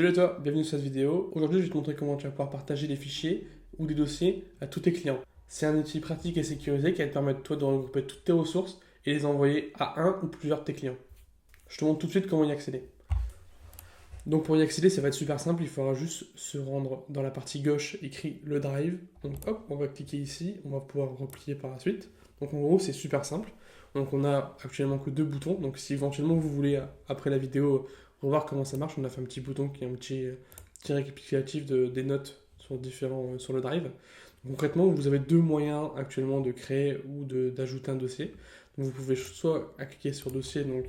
Salut à toi, bienvenue sur cette vidéo. Aujourd'hui, je vais te montrer comment tu vas pouvoir partager des fichiers ou des dossiers à tous tes clients. C'est un outil pratique et sécurisé qui va te permettre toi de regrouper toutes tes ressources et les envoyer à un ou plusieurs de tes clients. Je te montre tout de suite comment y accéder. Donc pour y accéder, ça va être super simple, il faudra juste se rendre dans la partie gauche écrit le drive. Donc hop, on va cliquer ici, on va pouvoir replier par la suite. Donc en gros, c'est super simple. Donc on a actuellement que deux boutons. Donc si éventuellement vous voulez, après la vidéo, revoir comment ça marche, on a fait un petit bouton qui est un petit récapitulatif des notes sur le drive. Donc, concrètement, vous avez deux moyens actuellement de créer ou d'ajouter un dossier. Donc vous pouvez soit cliquer sur dossier, donc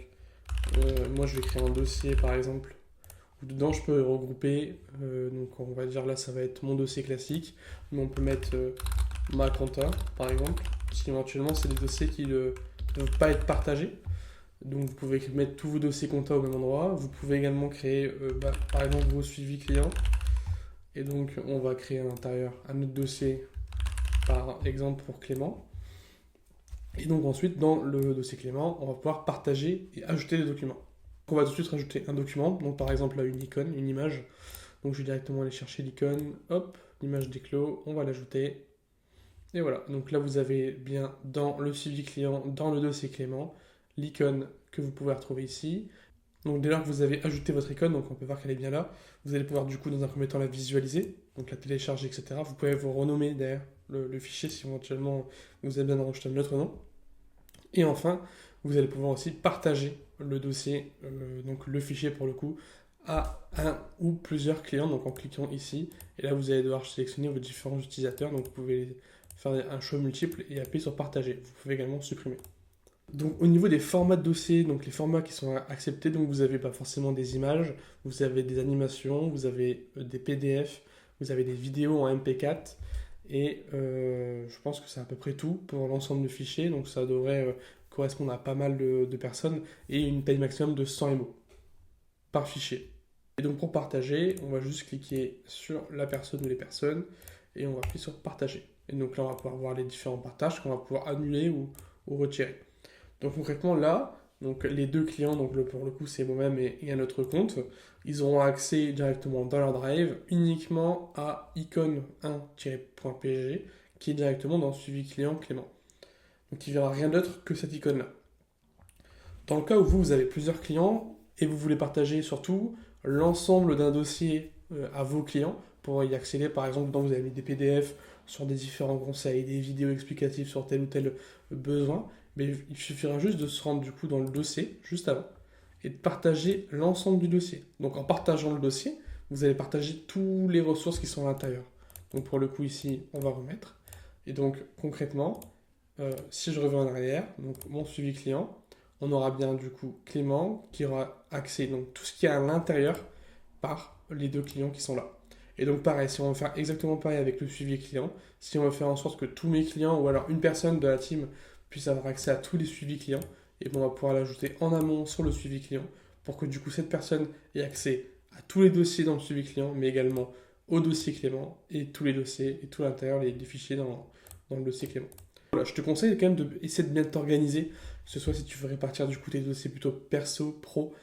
moi je vais créer un dossier par exemple, où dedans je peux regrouper, donc on va dire là ça va être mon dossier classique, mais on peut mettre ma compta par exemple, si éventuellement c'est des dossiers qui ne peuvent pas être partagés. Donc vous pouvez mettre tous vos dossiers compta au même endroit. Vous pouvez également créer par exemple vos suivis clients. Et donc on va créer à l'intérieur un autre dossier par exemple pour Clément. Et donc ensuite dans le dossier Clément, on va pouvoir partager et ajouter des documents. On va tout de suite rajouter un document, donc par exemple là une icône, une image. Donc je vais directement aller chercher l'icône, hop, l'image d'éclos, on va l'ajouter. Et voilà, donc là vous avez bien dans le suivi client, dans le dossier Clément, l'icône que vous pouvez retrouver ici. Donc dès lors que vous avez ajouté votre icône, donc on peut voir qu'elle est bien là, vous allez pouvoir du coup dans un premier temps la visualiser, donc la télécharger, etc. Vous pouvez vous renommer derrière le fichier si éventuellement vous avez besoin de rajouter un autre nom. Et enfin, vous allez pouvoir aussi partager le dossier, donc le fichier pour le coup, à un ou plusieurs clients, donc en cliquant ici. Et là, vous allez devoir sélectionner vos différents utilisateurs, donc vous pouvez faire un choix multiple et appuyer sur partager. Vous pouvez également supprimer. Donc au niveau des formats de dossiers, donc les formats qui sont acceptés, donc vous avez pas forcément des images, vous avez des animations, vous avez des PDF, vous avez des vidéos en MP4, et je pense que c'est à peu près tout pour l'ensemble de fichiers, donc ça devrait correspondre à pas mal de personnes, et une taille maximum de 100 MO par fichier. Et donc pour partager, on va juste cliquer sur la personne ou les personnes, et on va appuyer sur partager. Et donc là on va pouvoir voir les différents partages qu'on va pouvoir annuler ou retirer. Donc concrètement là, donc les deux clients, donc pour le coup c'est moi-même et un autre compte, ils auront accès directement dans leur drive uniquement à icône1-.pg qui est directement dans le suivi client Clément. Donc il ne verra rien d'autre que cette icône-là. Dans le cas où vous avez plusieurs clients et vous voulez partager surtout l'ensemble d'un dossier à vos clients pour y accéder, par exemple, quand vous avez mis des PDF sur des différents conseils, des vidéos explicatives sur tel ou tel besoin, mais il suffira juste de se rendre du coup dans le dossier juste avant et de partager l'ensemble du dossier. Donc en partageant le dossier, vous allez partager toutes les ressources qui sont à l'intérieur. Donc pour le coup ici, on va remettre. Et donc concrètement, si je reviens en arrière, donc mon suivi client, on aura bien du coup Clément qui aura accès donc tout ce qui est à l'intérieur par les deux clients qui sont là. Et donc pareil, si on veut faire exactement pareil avec le suivi client, si on veut faire en sorte que tous mes clients ou alors une personne de la team puisse avoir accès à tous les suivis clients, et bon, on va pouvoir l'ajouter en amont sur le suivi client pour que du coup cette personne ait accès à tous les dossiers dans le suivi client, mais également au dossier Clément et tous les dossiers et tout l'intérieur, les fichiers dans le dossier Clément. Voilà, je te conseille quand même d'essayer de bien t'organiser, que ce soit si tu veux répartir du coup tes dossiers plutôt perso, pro,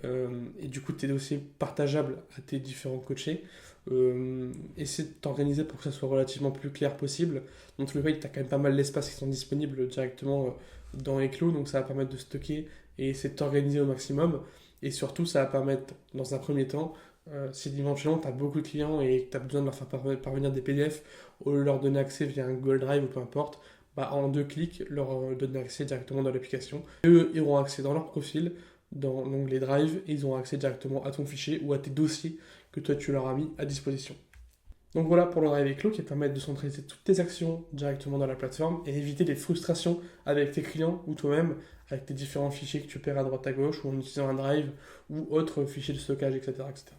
et du coup tes dossiers partageables à tes différents coachés. Essaie de t'organiser pour que ça soit relativement plus clair possible. Dans tous les cas, tu as quand même pas mal d'espace qui sont disponibles directement dans Eclos, donc ça va permettre de stocker et essayer de t'organiser au maximum. Et surtout, ça va permettre, dans un premier temps, si éventuellement tu as beaucoup de clients et que tu as besoin de leur faire parvenir des PDF, ou leur donner accès via un Google Drive ou peu importe, bah, en 2 clics, leur donner accès directement dans l'application. Eux, ils auront accès dans leur profil, dans l'onglet Drive, et ils auront accès directement à ton fichier ou à tes dossiers que toi tu leur as mis à disposition. Donc voilà pour le Drive Eclos qui va permettre de centraliser toutes tes actions directement dans la plateforme et éviter les frustrations avec tes clients ou toi-même avec tes différents fichiers que tu perds à droite à gauche ou en utilisant un Drive ou autre fichier de stockage, etc., etc.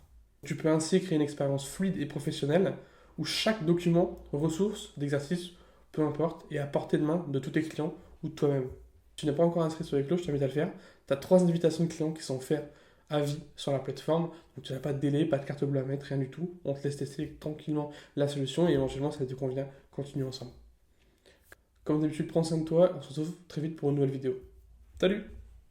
Tu peux ainsi créer une expérience fluide et professionnelle où chaque document, ressource, d'exercice, peu importe, est à portée de main de tous tes clients ou de toi-même. Si tu n'es pas encore inscrit sur Eclos, je t'invite à le faire. Tu as 3 invitations de clients qui sont faites à vie sur la plateforme. Donc tu n'as pas de délai, pas de carte bleue à mettre, rien du tout. On te laisse tester tranquillement la solution et éventuellement, si ça te convient, continue ensemble. Comme d'habitude, prends soin de toi. On se retrouve très vite pour une nouvelle vidéo. Salut!